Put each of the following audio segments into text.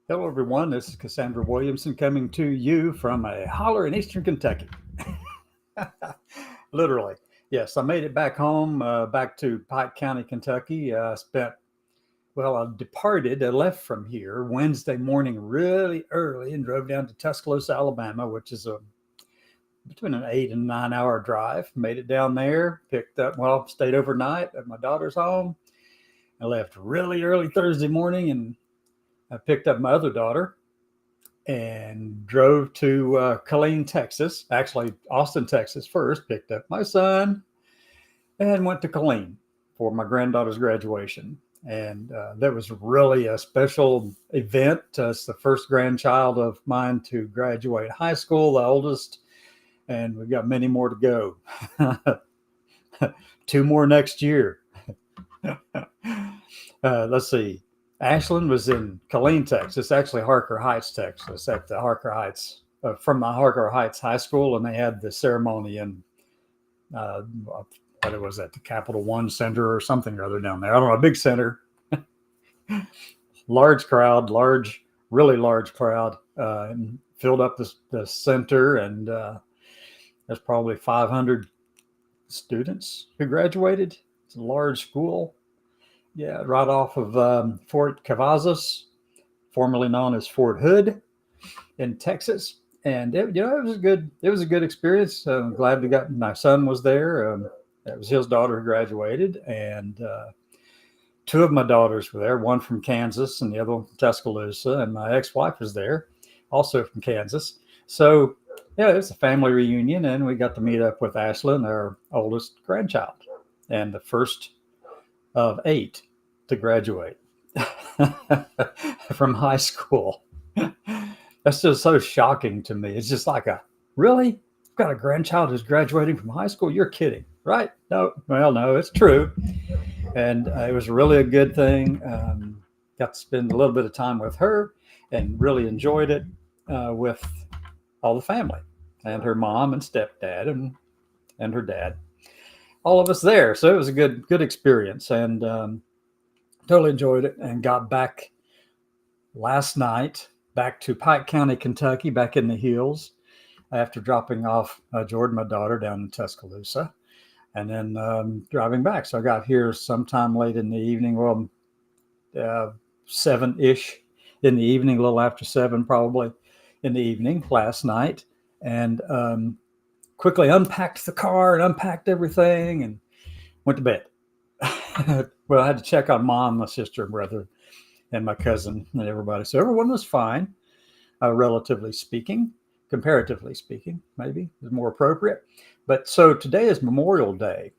Hello, everyone. This is Cassandra Williamson coming to you from a holler in Eastern Kentucky. Literally. Yes, I made it back home, back to Pike County, Kentucky. I departed, I left from here Wednesday morning really early and drove down to Tuscaloosa, Alabama, which is between an 8 and 9 hour drive. Made it down there, stayed overnight at my daughter's home. I left really early Thursday morning and I picked up my other daughter and drove to Killeen, Texas. Actually, Austin, Texas first. Picked up my son and went to Killeen for my granddaughter's graduation. And that was really a special event. It's the first grandchild of mine to graduate high school, the oldest, and we've got many more to go. Two more next year. Let's see. Ashland was in Killeen, Texas, actually Harker Heights, Texas, at the Harker Heights, from the Harker Heights High School, and they had the ceremony in, what it was at the Capital One Center or something or other down there. I don't know, a big center, large crowd, really large crowd, and filled up the center, and there's probably 500 students who graduated. It's a large school. Yeah, right off of Fort Cavazos, formerly known as Fort Hood, in Texas, and it was a good experience. I'm glad my son was there. That was his daughter who graduated, and two of my daughters were there. One from Kansas, and the other one from Tuscaloosa. And my ex-wife was there, also from Kansas. So yeah, it was a family reunion, and we got to meet up with Ashlyn, our oldest grandchild, and the first of 8 to graduate from high school. That's just so shocking to me. It's just like really? You've got a grandchild who's graduating from high school? You're kidding, right? No, well, no, it's true. And it was really a good thing. Got to spend a little bit of time with her and really enjoyed it with all the family and her mom and stepdad and her dad. All of us there. So it was a good experience, and totally enjoyed it, and got back last night back to Pike County, Kentucky, back in the hills after dropping off Jordan, my daughter, down in Tuscaloosa, and then driving back. So I got here sometime late in the evening, 7-ish in the evening, a little after 7 probably in the evening last night, and quickly unpacked the car and unpacked everything and went to bed. Well, I had to check on mom, my sister and brother, and my cousin and everybody. So everyone was fine, relatively speaking, comparatively speaking, maybe is more appropriate. But so today is Memorial Day.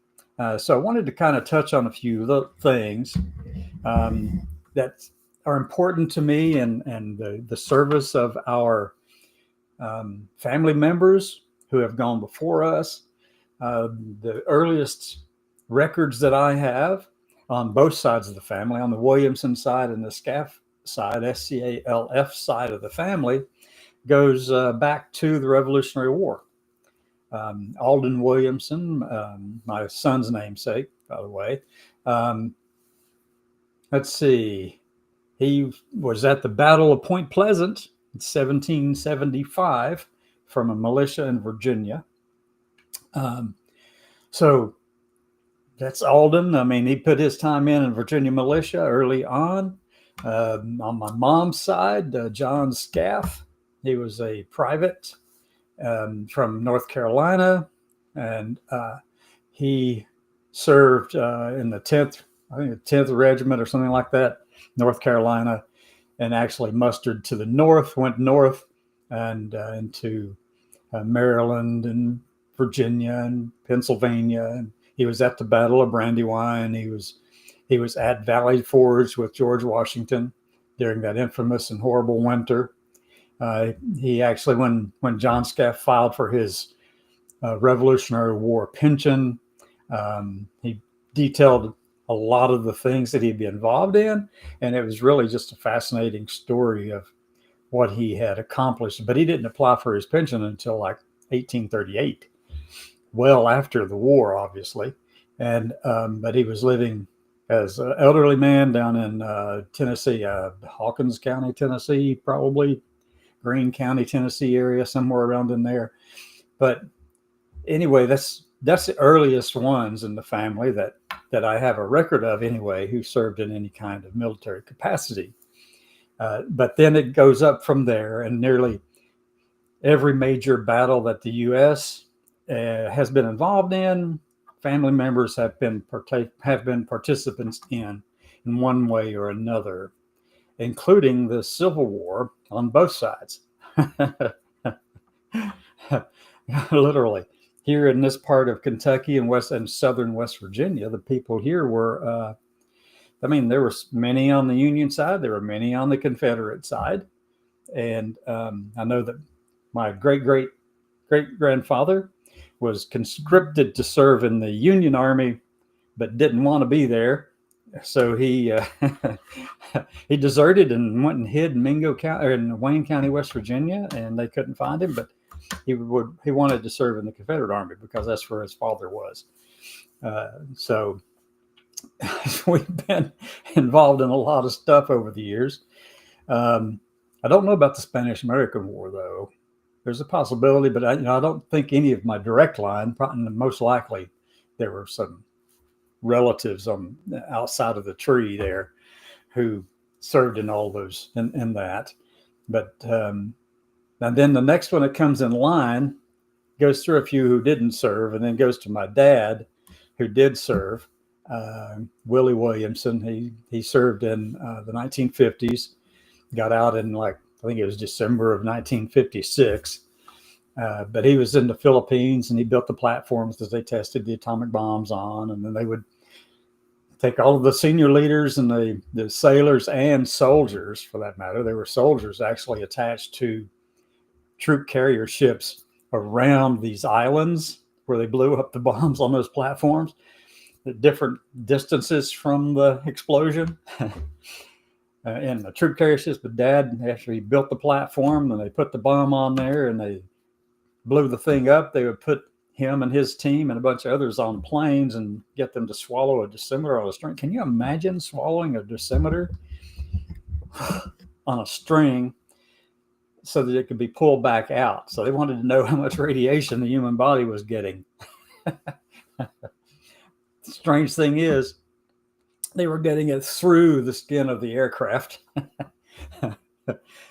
So I wanted to kind of touch on a few things that are important to me and the service of our family members who have gone before us. The earliest records that I have on both sides of the family, on the Williamson side and the Scaff side, SCALF side of the family, goes back to the Revolutionary War. Alden Williamson, my son's namesake, by the way. Let's see. He was at the Battle of Point Pleasant in 1775 from a militia in Virginia. So that's Alden. I mean, he put his time in Virginia militia early on. On my mom's side, John Scaff, he was a private from North Carolina, and he served in the 10th, I think the 10th Regiment or something like that, North Carolina, and actually mustered to the north, went north and into Maryland and Virginia and Pennsylvania, and he was at the Battle of Brandywine. He was at Valley Forge with George Washington during that infamous and horrible winter. He actually, when John Scaff filed for his Revolutionary War pension, he detailed a lot of the things that he'd be involved in, and it was really just a fascinating story of what he had accomplished. But he didn't apply for his pension until like 1838, well after the war, obviously. And but he was living as an elderly man down in Tennessee, Hawkins County, Tennessee, probably Greene County, Tennessee area, somewhere around in there. But anyway, that's the earliest ones in the family that I have a record of anyway, who served in any kind of military capacity. But then it goes up from there, and nearly every major battle that the U.S. Has been involved in, family members have been participants in one way or another, including the Civil War on both sides. Literally, here in this part of Kentucky and southern West Virginia, the people here were. There were many on the Union side. There were many on the Confederate side, and I know that my great grandfather was conscripted to serve in the Union Army, but didn't want to be there. So he he deserted and went and hid in Mingo County or in Wayne County, West Virginia, and they couldn't find him. But he wanted to serve in the Confederate Army because that's where his father was. So we've been involved in a lot of stuff over the years. I don't know about the Spanish-American War, though. There's a possibility, but I don't think any of my direct line. Probably, most likely, there were some relatives on outside of the tree there who served in all those in that. But and then the next one that comes in line goes through a few who didn't serve, and then goes to my dad, who did serve, Willie Williamson. He served in the 1950s. Got out in I think it was December of 1956. But he was in the Philippines, and he built the platforms that they tested the atomic bombs on. And then they would take all of the senior leaders and the sailors and soldiers, for that matter. There were soldiers actually attached to troop carrier ships around these islands where they blew up the bombs on those platforms at different distances from the explosion. And the troop carrier ships, but Dad actually built the platform, and they put the bomb on there, and they blew the thing up. They would put him and his team and a bunch of others on planes and get them to swallow a dosimeter on a string. Can you imagine swallowing a dosimeter on a string so that it could be pulled back out? So they wanted to know how much radiation the human body was getting. The strange thing is, they were getting it through the skin of the aircraft.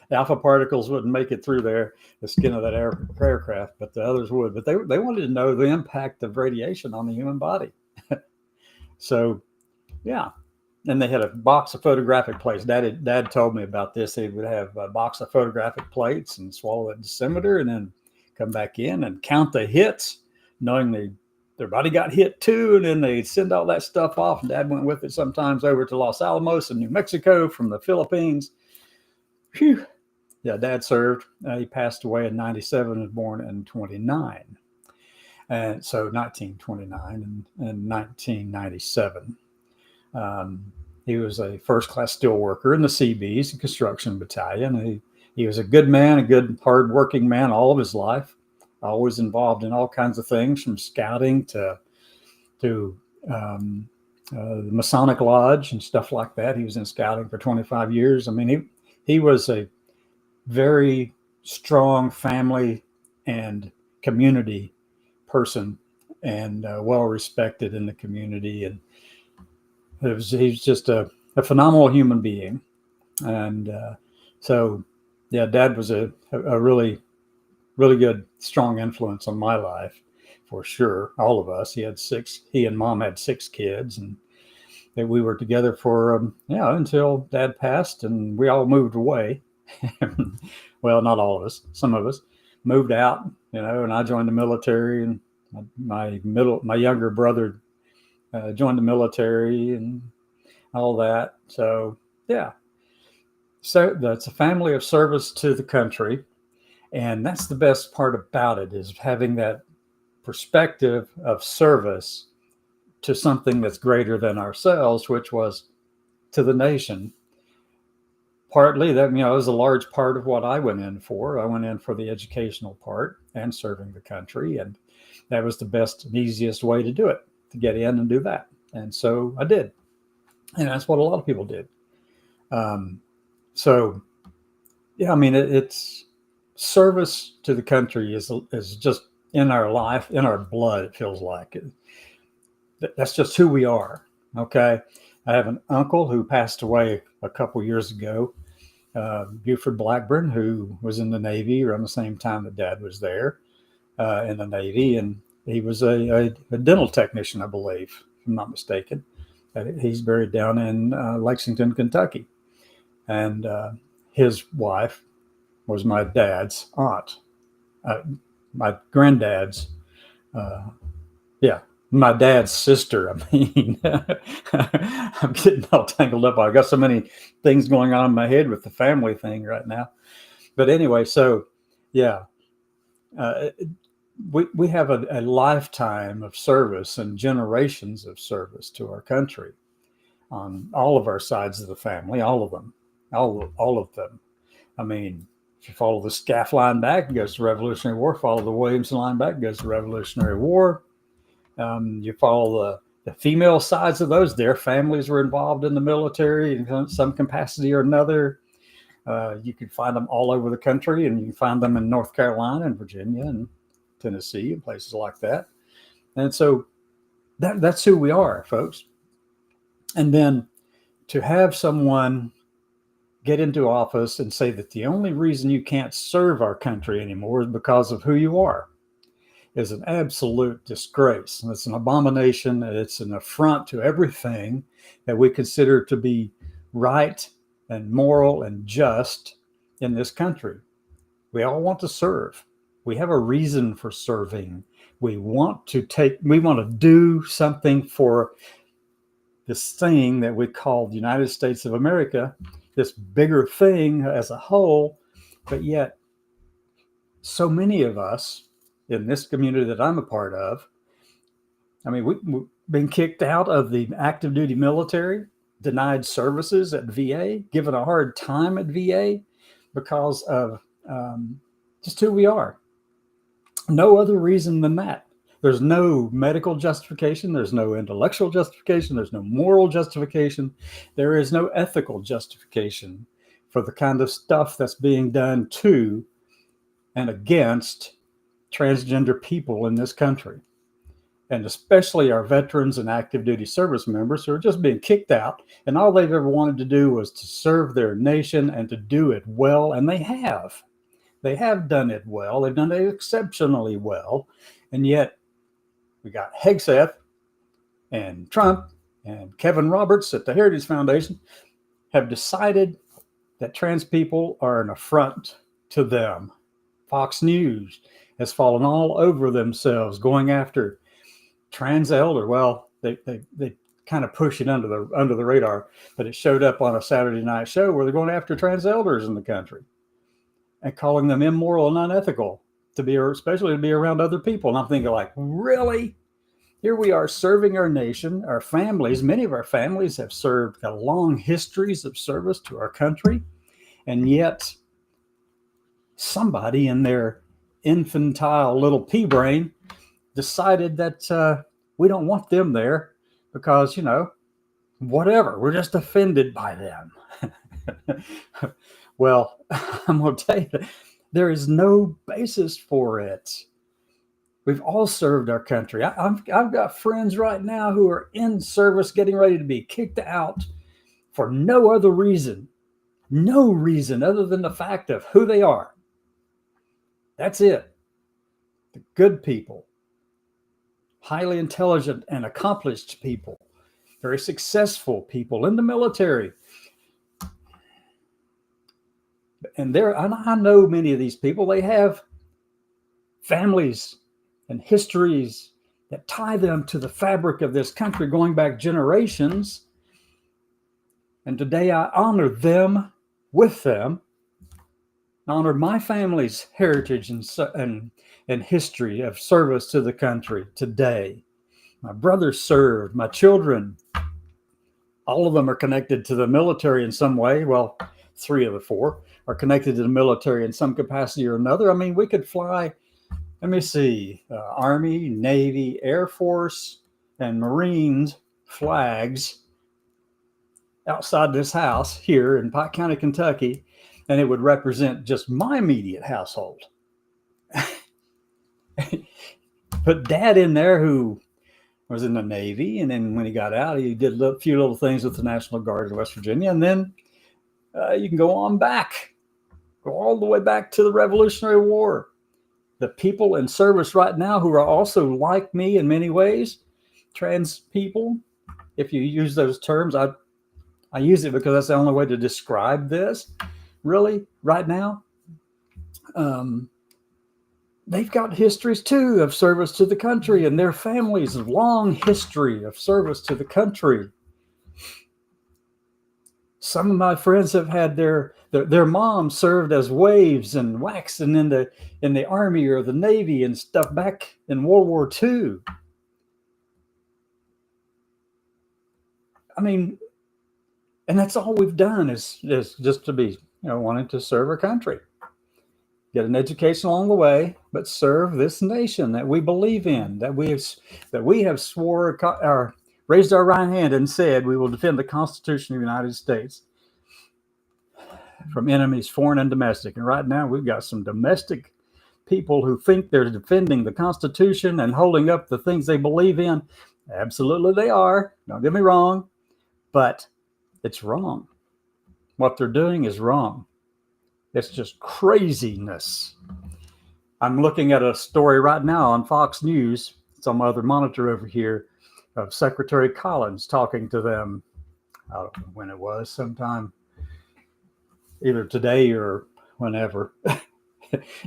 Alpha particles wouldn't make it through the skin of that aircraft, but the others would. But they wanted to know the impact of radiation on the human body. So, yeah. And they had a box of photographic plates. Dad told me about this. They would have a box of photographic plates and swallow that dosimeter, and then come back in and count the hits, knowing their body got hit too, and then they'd send all that stuff off. And Dad went with it sometimes over to Los Alamos in New Mexico from the Philippines. Phew. Yeah, Dad served. He passed away in 97 and born in 29. And so 1929 and 1997. He was a first-class steelworker in the Seabees, a construction battalion. He was a good man, a good, hard-working man all of his life. Always involved in all kinds of things, from scouting to the Masonic Lodge and stuff like that. He was in scouting for 25 years. I mean, he was a very strong family and community person, and well respected in the community. And he's just a phenomenal human being. And so, yeah, Dad was a really good, strong influence on my life, for sure. All of us. He and Mom had 6 kids, and we were together for, until Dad passed, and we all moved away. Well, not all of us. Some of us moved out, and I joined the military, and my younger brother joined the military and all that. So, yeah. So that's a family of service to the country. And that's the best part about it, is having that perspective of service to something that's greater than ourselves, which was to the nation. Partly that, was a large part of what I went in for. I went in for the educational part and serving the country. And that was the best and easiest way to do it, to get in and do that. And so I did. And that's what a lot of people did. So, yeah, I mean, it's service to the country is just in our life, in our blood. It feels like that's just who we are. Okay, I have an uncle who passed away a couple years ago, Buford Blackburn, who was in the Navy around the same time that Dad was there in the Navy, and he was a dental technician, I believe, if I'm not mistaken. He's buried down in Lexington, Kentucky, and his wife was my dad's aunt, my granddad's, yeah, my dad's sister. I mean, I'm getting all tangled up. I got so many things going on in my head with the family thing right now. But anyway, so yeah, uh, we have a lifetime of service and generations of service to our country on all of our sides of the family, all of them, all of them. I mean, if you follow the Scaff line back, it goes to Revolutionary War. Follow the Williamson line back, it goes to Revolutionary War. You follow the female sides of those. Their families were involved in the military in some capacity or another. You can find them all over the country, and you can find them in North Carolina and Virginia and Tennessee and places like that. And so that's who we are, folks. And then to have someone get into office and say that the only reason you can't serve our country anymore is because of who you are is an absolute disgrace. It's an abomination. It's an affront to everything that we consider to be right and moral and just in this country. We all want to serve. We have a reason for serving. We want to do something for this thing that we call the United States of America, this bigger thing as a whole, but yet so many of us in this community that I'm a part of, I mean, we've been kicked out of the active duty military, denied services at VA, given a hard time at VA because of just who we are. No other reason than that. There's no medical justification. There's no intellectual justification. There's no moral justification. There is no ethical justification for the kind of stuff that's being done to and against transgender people in this country, and especially our veterans and active duty service members who are just being kicked out, and all they've ever wanted to do was to serve their nation and to do it well, and they have done it well. They've done it exceptionally well, and yet we got Hegseth and Trump and Kevin Roberts at the Heritage Foundation have decided that trans people are an affront to them. Fox News has fallen all over themselves going after trans elder. Well, they kind of push it under the radar, but it showed up on a Saturday night show where they're going after trans elders in the country and calling them immoral and unethical especially to be around other people. And I'm thinking, like, really? Here we are serving our nation, our families. Many of our families have got long histories of service to our country, and yet somebody in their infantile little pea brain decided that we don't want them there because, whatever, we're just offended by them. Well, I'm going to tell you, there is no basis for it. We've all served our country. I've got friends right now who are in service getting ready to be kicked out for no other reason other than the fact of who they are. That's it. The good people, highly intelligent and accomplished people, very successful people in the military. And I know many of these people, they have families and histories that tie them to the fabric of this country going back generations. And today I honor them with them. I honor my family's heritage and history of service to the country today. My brother served, my children, all of them are connected to the military in some way. Well, 3 of the 4 are connected to the military in some capacity or another. I mean, we could fly, let me see, Army, Navy, Air Force, and Marines flags outside this house here in Pike County, Kentucky, and it would represent just my immediate household. Put Dad in there, who was in the Navy, and then when he got out, he did a few little things with the National Guard of West Virginia, and then you can go on back, go all the way back to the Revolutionary War. The people in service right now who are also like me in many ways, trans people, if you use those terms, I use it because that's the only way to describe this, really, right now. They've got histories too of service to the country, and their families a long history of service to the country. Some of my friends have had their moms served as waves and waxing in the Army or the Navy and stuff back in World War II. I mean, and that's all we've done is just to be, wanting to serve our country. Get an education along the way, but serve this nation that we believe in, that we have swore or raised our right hand and said we will defend the Constitution of the United States from enemies, foreign and domestic. And right now we've got some domestic people who think they're defending the Constitution and holding up the things they believe in. Absolutely they are. Don't get me wrong, but it's wrong. What they're doing is wrong. It's just craziness. I'm looking at a story right now on Fox News. It's on my other monitor over here of Secretary Collins talking to them. I don't know when it was, sometime either today or whenever,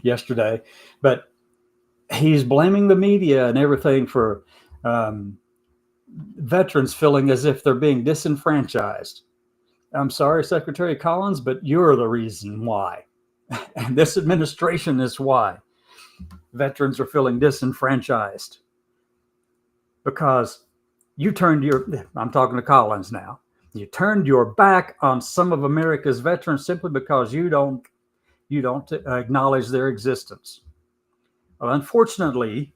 yesterday. But he's blaming the media and everything for veterans feeling as if they're being disenfranchised. I'm sorry, Secretary Collins, but you're the reason why. And this administration is why veterans are feeling disenfranchised. Because I'm talking to Collins now, you turned your back on some of America's veterans simply because you don't acknowledge their existence. Well, unfortunately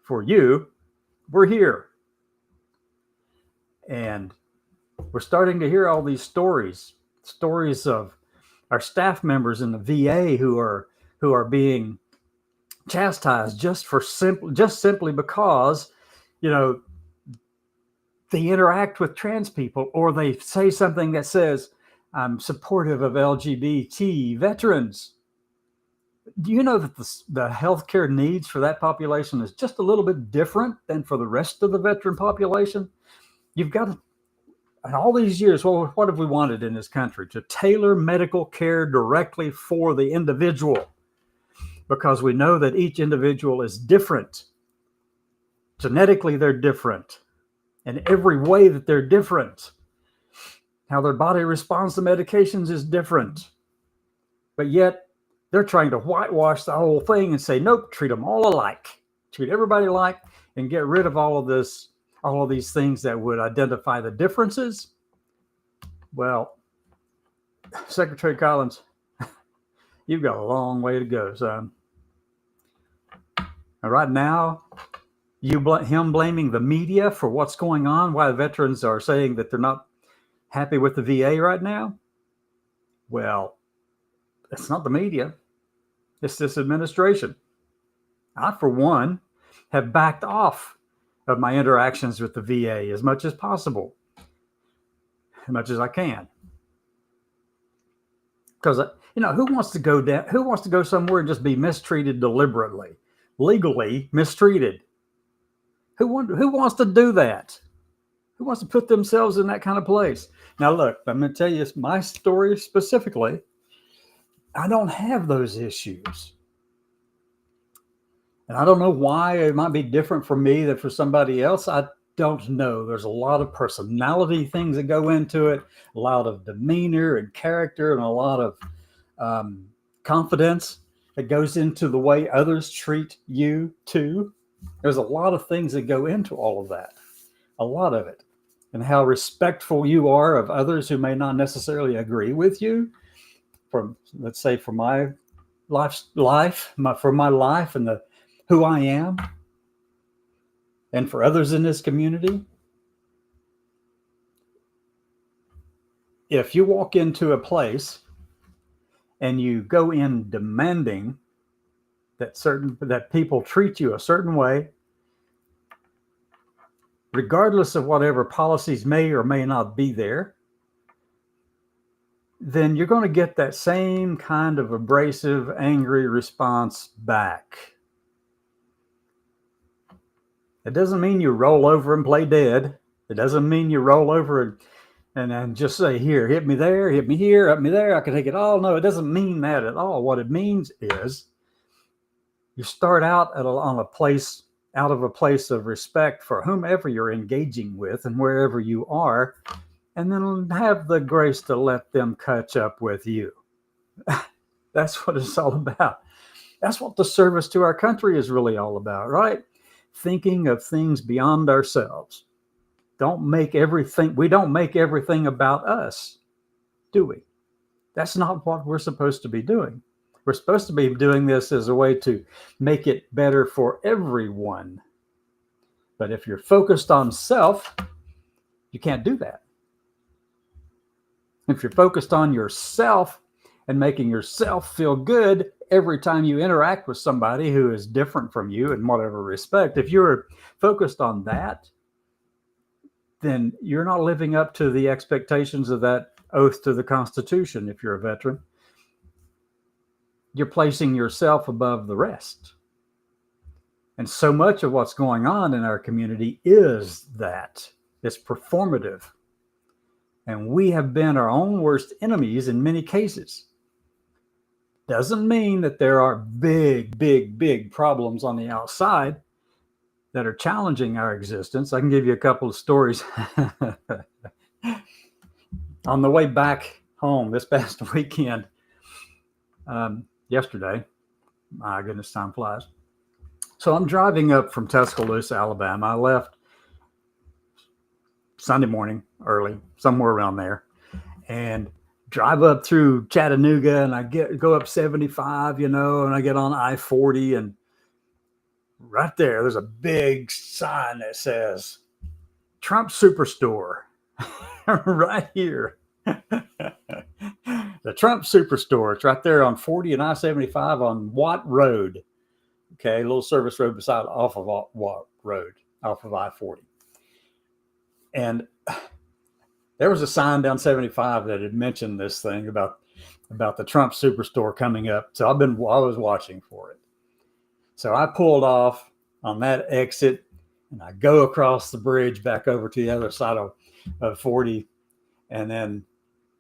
for you, we're here. And we're starting to hear all these stories of our staff members in the VA who are being chastised just simply because, they interact with trans people, or they say something that says, I'm supportive of LGBT veterans. Do you know that the healthcare needs for that population is just a little bit different than for the rest of the veteran population? You've got to, in all these years, well, what have we wanted in this country? To tailor medical care directly for the individual, because we know that each individual is different. Genetically, they're different. In every way that they're different. How their body responds to medications is different. But yet, they're trying to whitewash the whole thing and say, nope, treat them all alike. Treat everybody alike and get rid of all of these things that would identify the differences. Well, Secretary Collins, you've got a long way to go, son. And right now, him blaming the media for what's going on, why the veterans are saying that they're not happy with the VA right now. Well, it's not the media. It's this administration. I, for one, have backed off of my interactions with the VA as much as possible, as much as I can. Because, who wants to go somewhere and just be mistreated deliberately, legally mistreated? Who wants to do that? Who wants to put themselves in that kind of place? Now, look, I'm going to tell you my story specifically. I don't have those issues. And I don't know why it might be different for me than for somebody else. I don't know. There's a lot of personality things that go into it, a lot of demeanor and character, and a lot of confidence that goes into the way others treat you too. There's a lot of things that go into all of that, a lot of it, and how respectful you are of others who may not necessarily agree with you. For my life and who I am, and for others in this community. if you walk into a place and you go in demanding that people treat you a certain way, regardless of whatever policies may or may not be there, then you're going to get that same kind of abrasive, angry response back. It doesn't mean you roll over and play dead. It doesn't mean you roll over and just say, here, hit me there, hit me here, hit me there, I can take it all. No, it doesn't mean that at all. What it means is you start out out of a place of respect for whomever you're engaging with and wherever you are, and then have the grace to let them catch up with you. That's what it's all about. That's what the service to our country is really all about, right? Thinking of things beyond ourselves. We don't make everything about us, do we? That's not what we're supposed to be doing. We're supposed to be doing this as a way to make it better for everyone. But if you're focused on self, you can't do that. If you're focused on yourself and making yourself feel good every time you interact with somebody who is different from you in whatever respect, if you're focused on that, then you're not living up to the expectations of that oath to the Constitution. If you're a veteran, you're placing yourself above the rest. And so much of what's going on in our community is that. It's performative. And we have been our own worst enemies in many cases. Doesn't mean that there are big problems on the outside that are challenging our existence. I can give you a couple of stories. On the way back home this past weekend, yesterday, my goodness, time flies. So I'm driving up from Tuscaloosa, Alabama. I left Sunday morning early, somewhere around there, and drive up through Chattanooga, and I go up 75, and I get on I-40, and right there's a big sign that says Trump Superstore right here. The Trump Superstore. It's right there on 40 and I-75 on Watt Road. Okay, a little service road off of Watt Road, off of I-40. And there was a sign down 75 that had mentioned this thing about the Trump Superstore coming up. So I was watching for it. So I pulled off on that exit, and I go across the bridge back over to the other side of 40, and then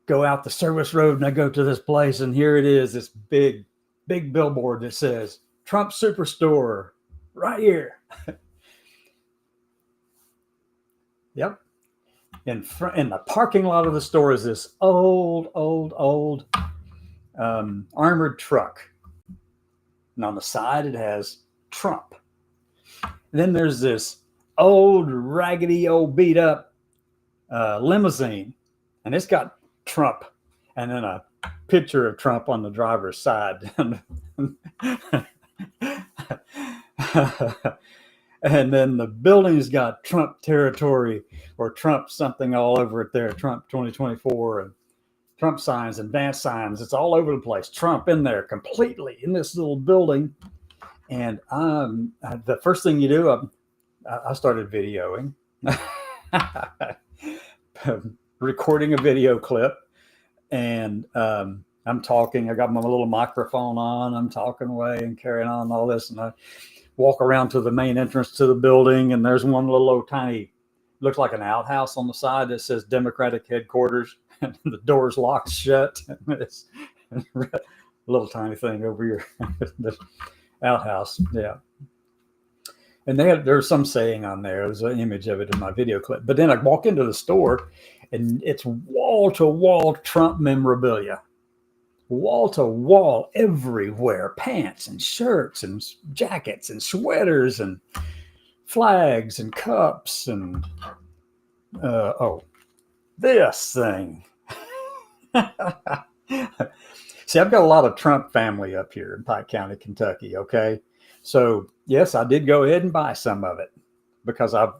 go out the service road, and I go to this place, and here it is, this big billboard that says Trump Superstore right here. Yep. In the parking lot of the store is this old armored truck. And on the side, it has Trump. And then there's this old, raggedy, beat up limousine. And it's got Trump. And then a picture of Trump on the driver's side. And then the building's got Trump territory or Trump something all over it there, Trump 2024, and Trump signs and dance signs. It's all over the place. Trump in there completely in this little building. And the first thing you do, I started videoing, recording a video clip. And I'm talking. I got my little microphone on. I'm talking away and carrying on all this. And I walk around to the main entrance to the building, and there's one little old tiny, looks like an outhouse on the side that says Democratic headquarters, and the door's locked shut. It's a little tiny thing over here, the outhouse. Yeah. And there's some saying on there. There's an image of it in my video clip. But then I walk into the store, and it's wall to wall Trump memorabilia. Wall to wall everywhere, pants and shirts and jackets and sweaters and flags and cups and this thing. See, I've got a lot of Trump family up here in Pike County, Kentucky. Okay, so yes, I did go ahead and buy some of it because I've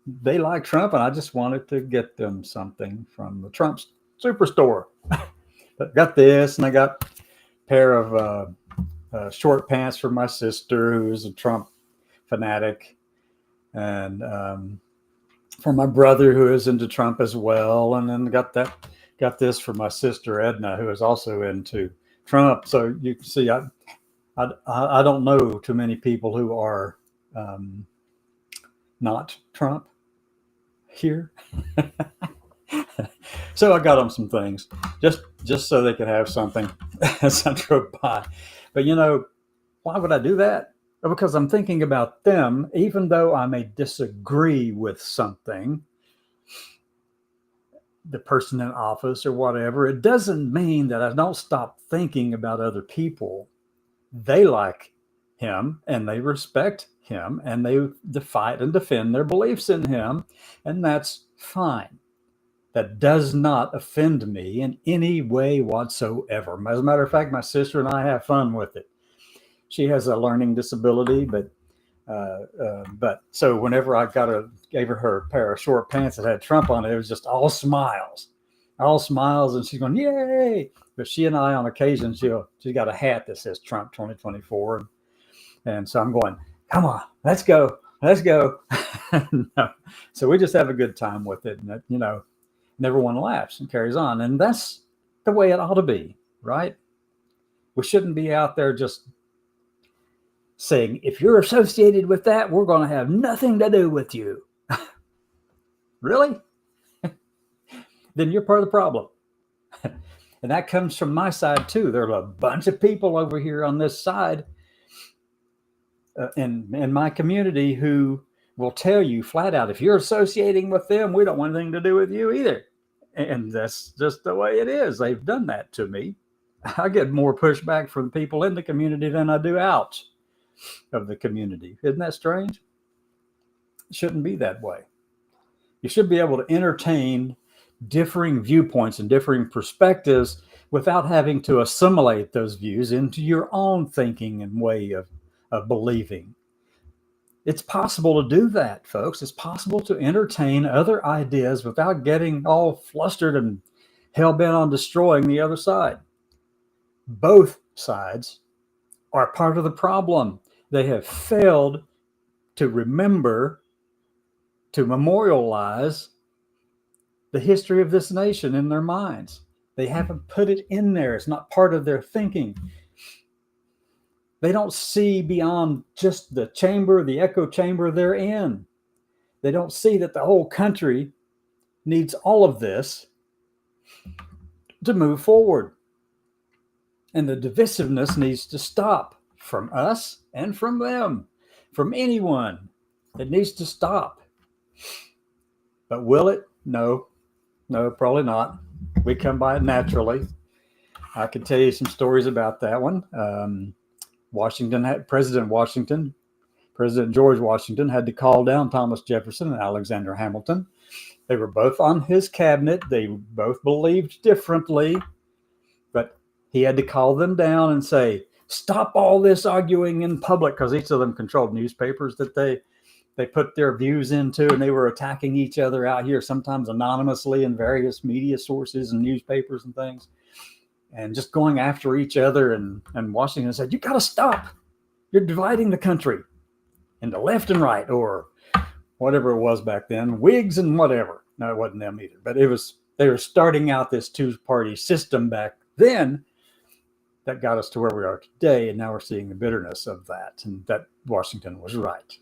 they like Trump, and I just wanted to get them something from the Trump superstore. But got this, and I got a pair of short pants for my sister, who is a Trump fanatic, and for my brother, who is into Trump as well, and then got this for my sister Edna, who is also into Trump. So you can see, I don't know too many people who are not Trump here. So I got them some things just so they could have something as I drove by. But why would I do that? Because I'm thinking about them, even though I may disagree with something, the person in office or whatever, it doesn't mean that I don't stop thinking about other people. They like him and they respect him and they fight and defend their beliefs in him, and that's fine. That does not offend me in any way whatsoever. As a matter of fact, my sister and I have fun with it. She has a learning disability, but so whenever I gave her a pair of short pants that had Trump on it, it was just all smiles, and she's going, yay. But she and I, on occasion, she's got a hat that says Trump 2024, and so I'm going, come on, let's go. No. So we just have a good time with it, and and everyone laughs and carries on. And that's the way it ought to be, right? We shouldn't be out there just saying, if you're associated with that, we're going to have nothing to do with you. Really? Then you're part of the problem. And that comes from my side too. There are a bunch of people over here on this side in my community who will tell you flat out, if you're associating with them, we don't want anything to do with you either. And that's just the way it is. They've done that to me. I get more pushback from people in the community than I do out of the community. Isn't that strange? It shouldn't be that way. You should be able to entertain differing viewpoints and differing perspectives without having to assimilate those views into your own thinking and way of believing. It's possible to do that, folks. It's possible to entertain other ideas without getting all flustered and hell-bent on destroying the other side. Both sides are part of the problem. They have failed to remember, to memorialize the history of this nation in their minds. They haven't put it in there. It's not part of their thinking. They don't see beyond just the chamber, the echo chamber they're in. They don't see that the whole country needs all of this to move forward. And the divisiveness needs to stop from us and from them, from anyone. It needs to stop. But will it? No, probably not. We come by it naturally. I could tell you some stories about that one. President George Washington had to call down Thomas Jefferson and Alexander Hamilton. They were both on his cabinet. They both believed differently, but he had to call them down and say, stop all this arguing in public, because each of them controlled newspapers that they put their views into, and they were attacking each other out here, sometimes anonymously in various media sources and newspapers and things, and just going after each other. And Washington said, you got to stop. You're dividing the country into left and right, or whatever it was back then, Whigs and whatever. No, it wasn't them either, but they were starting out this two-party system back then that got us to where we are today. And now we're seeing the bitterness of that, and that Washington was right.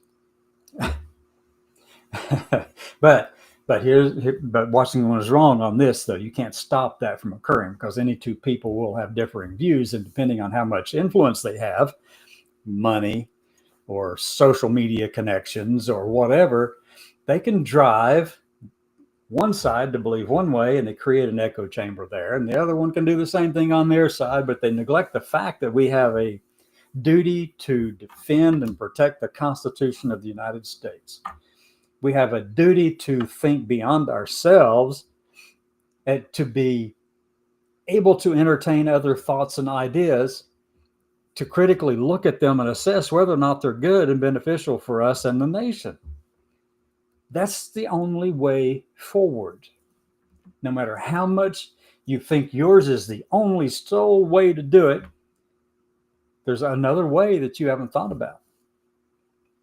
But Washington was wrong on this, though. You can't stop that from occurring, because any two people will have differing views, and depending on how much influence they have, money or social media connections or whatever, they can drive one side to believe one way, and they create an echo chamber there, and the other one can do the same thing on their side, but they neglect the fact that we have a duty to defend and protect the Constitution of the United States. We have a duty to think beyond ourselves and to be able to entertain other thoughts and ideas, to critically look at them and assess whether or not they're good and beneficial for us and the nation. That's the only way forward. No matter how much you think yours is the only sole way to do it, there's another way that you haven't thought about.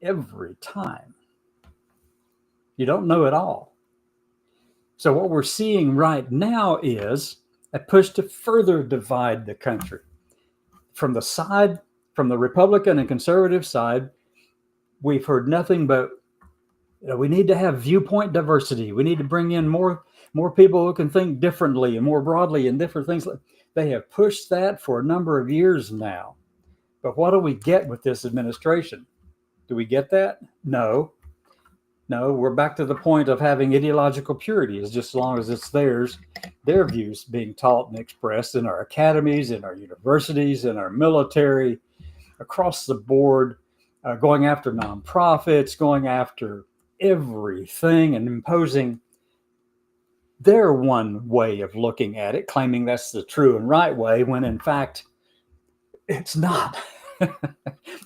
Every time. You don't know it all. So what we're seeing right now is a push to further divide the country. From the Republican and conservative side, we've heard nothing but we need to have viewpoint diversity. We need to bring in more people who can think differently and more broadly and different things. They have pushed that for a number of years now. But what do we get with this administration? Do we get that? No, we're back to the point of having ideological purity, as just as long as it's theirs, their views being taught and expressed in our academies, in our universities, in our military, across the board, going after nonprofits, going after everything and imposing their one way of looking at it, claiming that's the true and right way, when in fact, it's not.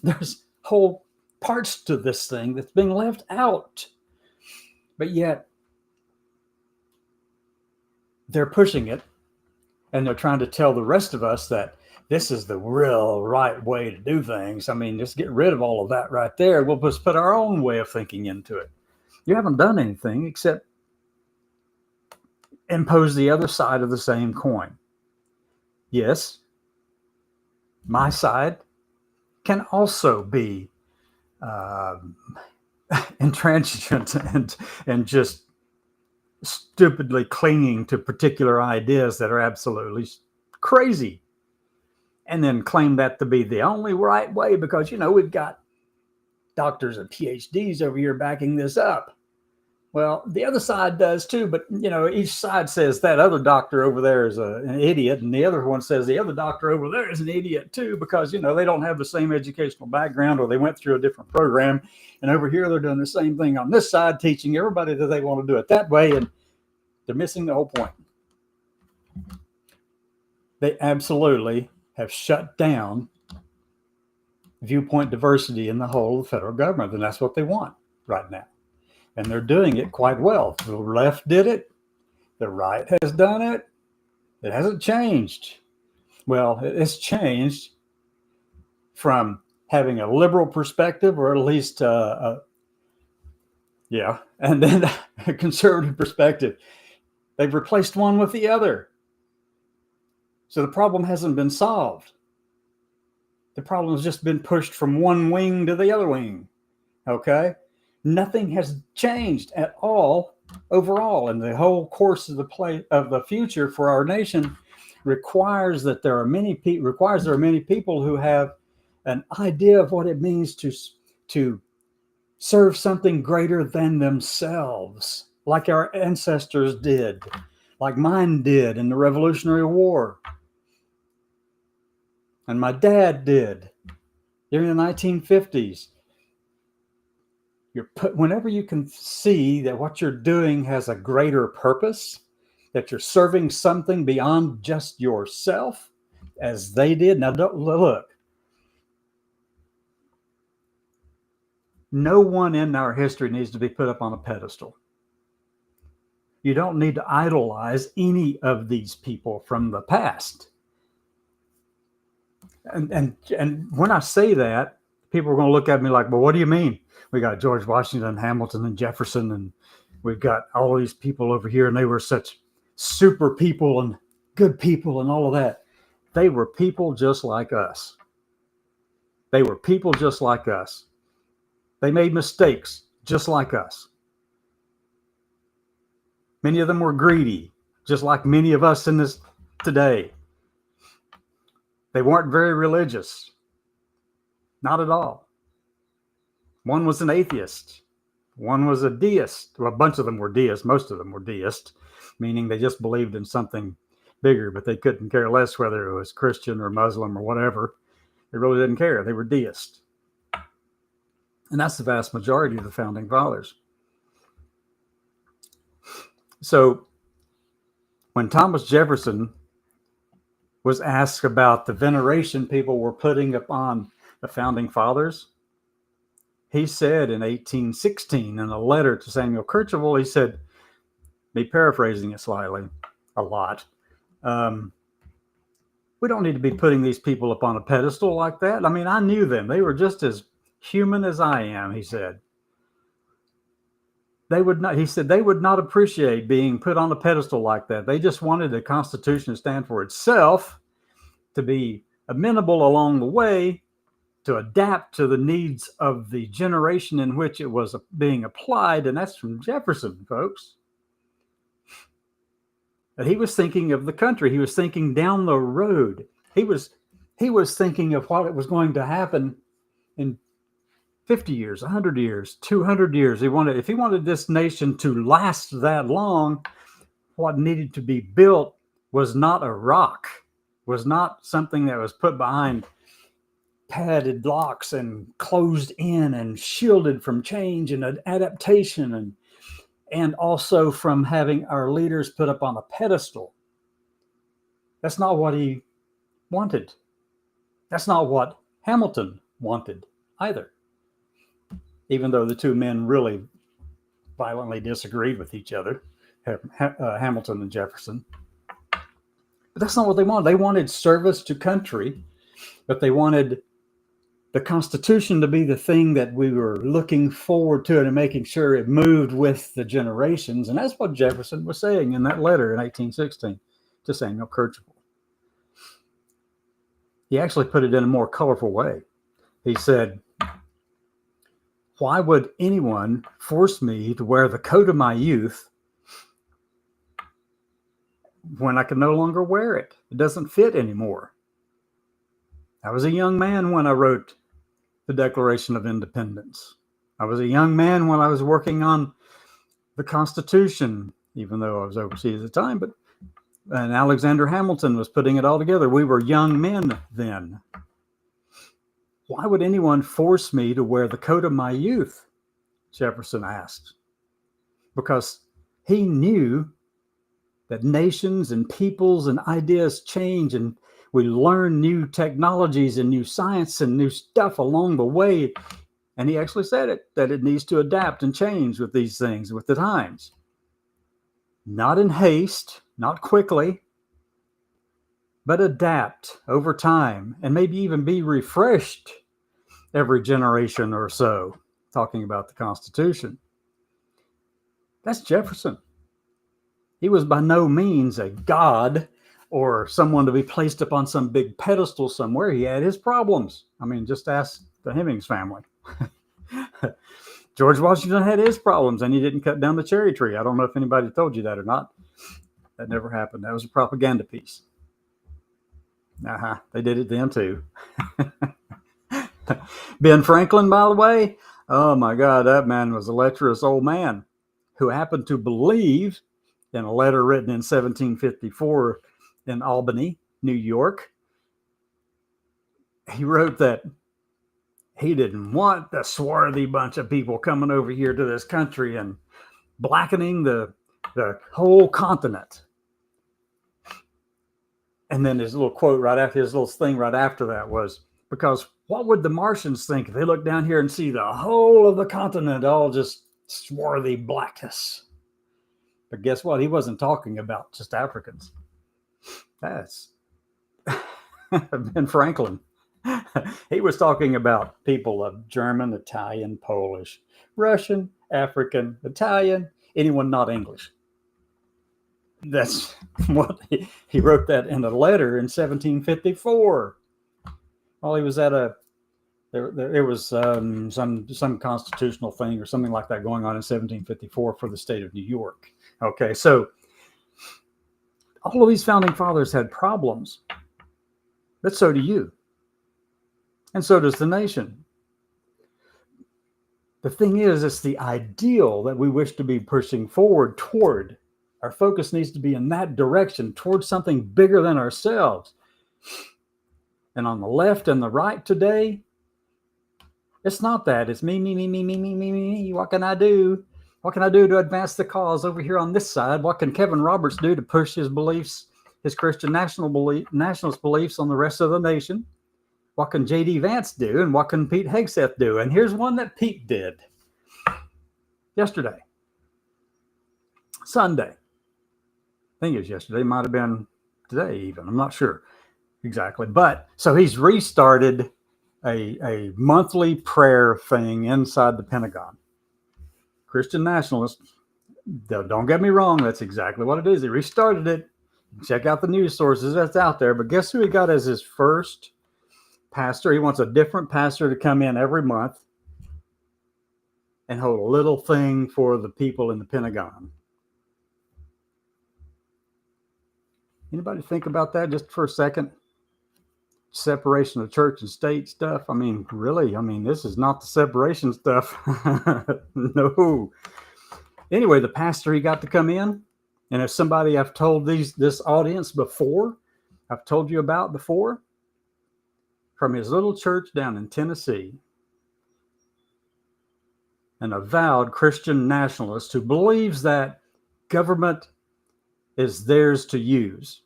There's whole parts to this thing that's being left out. But yet, they're pushing it, and they're trying to tell the rest of us that this is the real right way to do things. I mean, just get rid of all of that right there. We'll just put our own way of thinking into it. You haven't done anything except impose the other side of the same coin. Yes, my side can also be intransigent and just stupidly clinging to particular ideas that are absolutely crazy, and then claim that to be the only right way because, we've got doctors and PhDs over here backing this up. Well, the other side does too, but each side says that other doctor over there is an idiot, and the other one says the other doctor over there is an idiot too, because they don't have the same educational background, or they went through a different program, and over here they're doing the same thing on this side, teaching everybody that they want to do it that way, and they're missing the whole point. They absolutely have shut down viewpoint diversity in the whole of the federal government, and that's what they want right now. And they're doing it quite well. The left did it. The right has done it. It hasn't changed. Well, it's changed from having a liberal perspective, or at least, and then a conservative perspective. They've replaced one with the other. So the problem hasn't been solved. The problem has just been pushed from one wing to the other wing. Okay? Nothing has changed at all overall, and the whole course of the future for our nation requires that there are many people who have an idea of what it means to serve something greater than themselves, like our ancestors did, like mine did in the Revolutionary War, and my dad during the 1950s. Whenever you can see that what you're doing has a greater purpose, that you're serving something beyond just yourself, as they did. Now, look, no one in our history needs to be put up on a pedestal. You don't need to idolize any of these people from the past. And when I say that, people are going to look at me like, well, what do you mean? We got George Washington, Hamilton, and Jefferson, and we've got all these people over here, and they were such super people and good people and all of that. They were people just like us. They were people just like us. They made mistakes just like us. Many of them were greedy, just like many of us in this today. They weren't very religious. Not at all. One was an atheist. One was a deist. Well, a bunch of them were deists. Most of them were deists, meaning they just believed in something bigger, but they couldn't care less whether it was Christian or Muslim or whatever. They really didn't care. They were deists. And that's the vast majority of the founding fathers. So when Thomas Jefferson was asked about the veneration people were putting upon the founding fathers, he said in 1816 in a letter to Samuel Kercheval, he said, me paraphrasing it slightly, a lot, we don't need to be putting these people up on a pedestal like that. I mean, I knew them. They were just as human as I am, he said. He said they would not appreciate being put on a pedestal like that. They just wanted the Constitution to stand for itself, to be amenable along the way, to adapt to the needs of the generation in which it was being applied. And that's from Jefferson, folks. But he was thinking of the country. He was thinking down the road. He was thinking of what was going to happen in 50 years, 100 years, 200 years. If he wanted this nation to last that long, what needed to be built was not a rock, was not something that was put behind padded locks and closed in and shielded from change and adaptation and also from having our leaders put up on a pedestal. That's not what he wanted. That's not what Hamilton wanted either. Even though the two men really violently disagreed with each other, Hamilton and Jefferson. But that's not what they wanted. They wanted service to country, but they wanted the Constitution to be the thing that we were looking forward to and making sure it moved with the generations. And that's what Jefferson was saying in that letter in 1816 to Samuel Kercheval. He actually put it in a more colorful way. He said, why would anyone force me to wear the coat of my youth when I can no longer wear it? It doesn't fit anymore. I was a young man when I wrote the Declaration of Independence. I was a young man when I was working on the Constitution, even though I was overseas at the time, and Alexander Hamilton was putting it all together. We were young men then. Why would anyone force me to wear the coat of my youth? Jefferson asked. Because he knew that nations and peoples and ideas change, and we learn new technologies and new science and new stuff along the way. And he actually said it, that it needs to adapt and change with these things, with the times. Not in haste, not quickly, but adapt over time and maybe even be refreshed every generation or so, talking about the Constitution. That's Jefferson. He was by no means a god or someone to be placed upon some big pedestal somewhere. He had his problems. I mean, just ask the Hemings family. George Washington had his problems, and he didn't cut down the cherry tree. I don't know if anybody told you that or not. That never happened. That was a propaganda piece. They did it then too. Ben Franklin, by the way, oh my God, that man was a lecherous old man who happened to believe in a letter written in 1754 in Albany, New York. He wrote that he didn't want the swarthy bunch of people coming over here to this country and blackening the whole continent. And then his little quote right after his little thing right after that was, because what would the Martians think if they look down here and see the whole of the continent all just swarthy blackness? But guess what? He wasn't talking about just Africans. That's Ben Franklin. He was talking about people of German, Italian, Polish, Russian, African, Italian, anyone not English. That's what he wrote that in a letter in 1754. While he was at there was some constitutional thing or something like that going on in 1754 for the state of New York. Okay, so all of these founding fathers had problems, but so do you. And so does the nation. The thing is, it's the ideal that we wish to be pushing forward toward. Our focus needs to be in that direction, towards something bigger than ourselves. And on the left and the right today, it's not that. It's me, me, me, me, me, me, me, me. What can I do? What can I do to advance the cause over here on this side? What can Kevin Roberts do to push his beliefs, his Christian nationalist beliefs on the rest of the nation? What can J.D. Vance do? And what can Pete Hegseth do? And here's one that Pete did yesterday, Sunday. I think it was yesterday. Might have been today even. I'm not sure exactly. But so he's restarted a monthly prayer thing inside the Pentagon. Christian nationalists, don't get me wrong, that's exactly what it is. He restarted it. Check out the news sources that's out there. But guess who he got as his first pastor? He wants a different pastor to come in every month and hold a little thing for the people in the Pentagon. Anybody think about that just for a second? Separation of church and state stuff. I mean, really, this is not the separation stuff. No. Anyway, the pastor he got to come in, and if somebody I've told this audience before, I've told you about before, from his little church down in Tennessee, an avowed Christian nationalist who believes that government is theirs to use,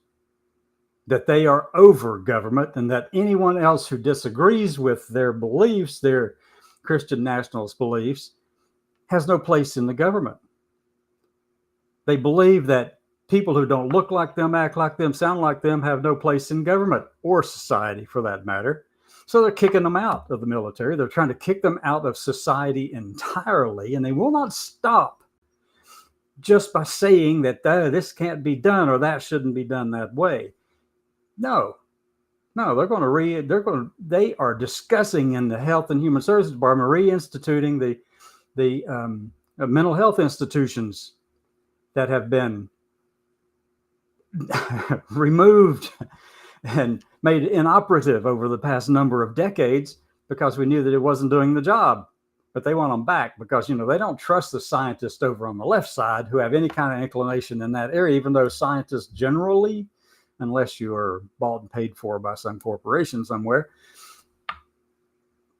that they are over government, and that anyone else who disagrees with their beliefs, their Christian nationalist beliefs, has no place in the government. They believe that people who don't look like them, act like them, sound like them, have no place in government or society for that matter. So they're kicking them out of the military. They're trying to kick them out of society entirely, and they will not stop just by saying that this can't be done or that shouldn't be done that way. No, they are discussing in the Health and Human Services Department reinstituting the mental health institutions that have been removed and made inoperative over the past number of decades because we knew that it wasn't doing the job. But they want them back because, they don't trust the scientists over on the left side who have any kind of inclination in that area, even though scientists generally, unless you are bought and paid for by some corporation somewhere,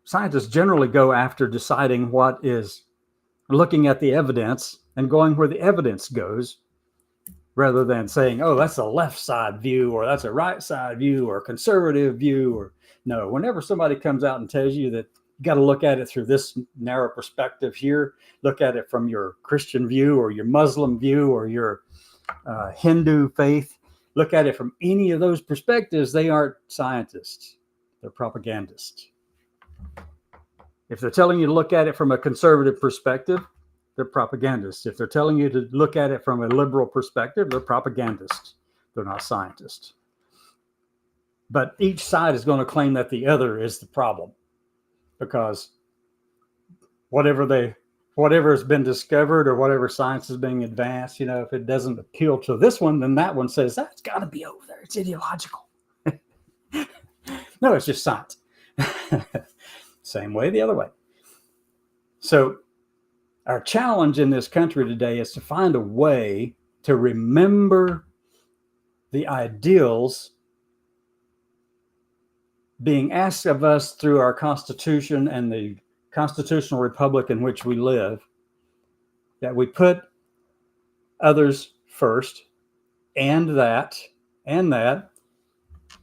scientists generally go after deciding what is, looking at the evidence and going where the evidence goes, rather than saying, oh, that's a left side view, or that's a right side view, or a conservative view. Or no, whenever somebody comes out and tells you that you got to look at it through this narrow perspective here, look at it from your Christian view or your Muslim view or your Hindu faith, look at it from any of those perspectives, they aren't scientists. They're propagandists. If they're telling you to look at it from a conservative perspective, they're propagandists. If they're telling you to look at it from a liberal perspective, they're propagandists. They're not scientists. But each side is going to claim that the other is the problem, because whatever has been discovered or whatever science is being advanced, if it doesn't appeal to this one, then that one says that's got to be over there. It's ideological. No, it's just science. Same way the other way. So our challenge in this country today is to find a way to remember the ideals being asked of us through our Constitution and the constitutional republic in which we live, that we put others first, and that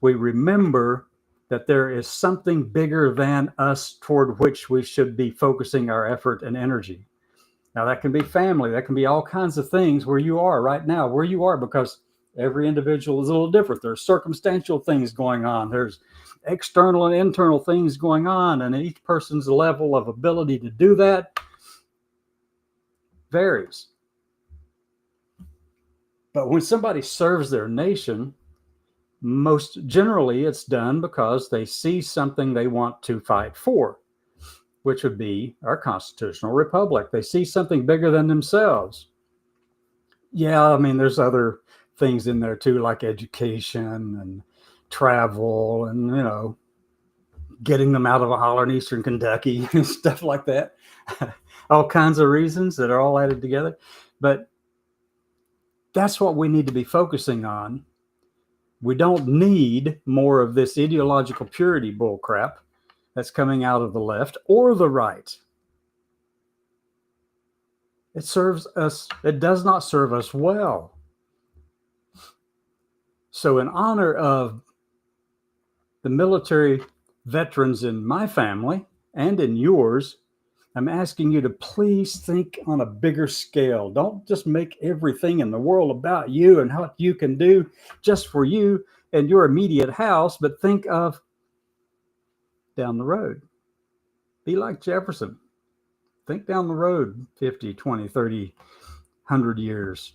we remember that there is something bigger than us toward which we should be focusing our effort and energy. Now, that can be family. That can be all kinds of things where you are right now, where you are, because every individual is a little different. There's circumstantial things going on. There's external and internal things going on. And each person's level of ability to do that varies. But when somebody serves their nation, most generally it's done because they see something they want to fight for, which would be our constitutional republic. They see something bigger than themselves. Yeah, there's other things in there too, like education and travel and, getting them out of a holler in Eastern Kentucky and stuff like that. All kinds of reasons that are all added together. But that's what we need to be focusing on. We don't need more of this ideological purity bullcrap that's coming out of the left or the right. It does not serve us well. So in honor of the military veterans in my family and in yours, I'm asking you to please think on a bigger scale. Don't just make everything in the world about you and what you can do just for you and your immediate house, but think of down the road. Be like Jefferson. Think down the road 50, 20, 30, 100 years.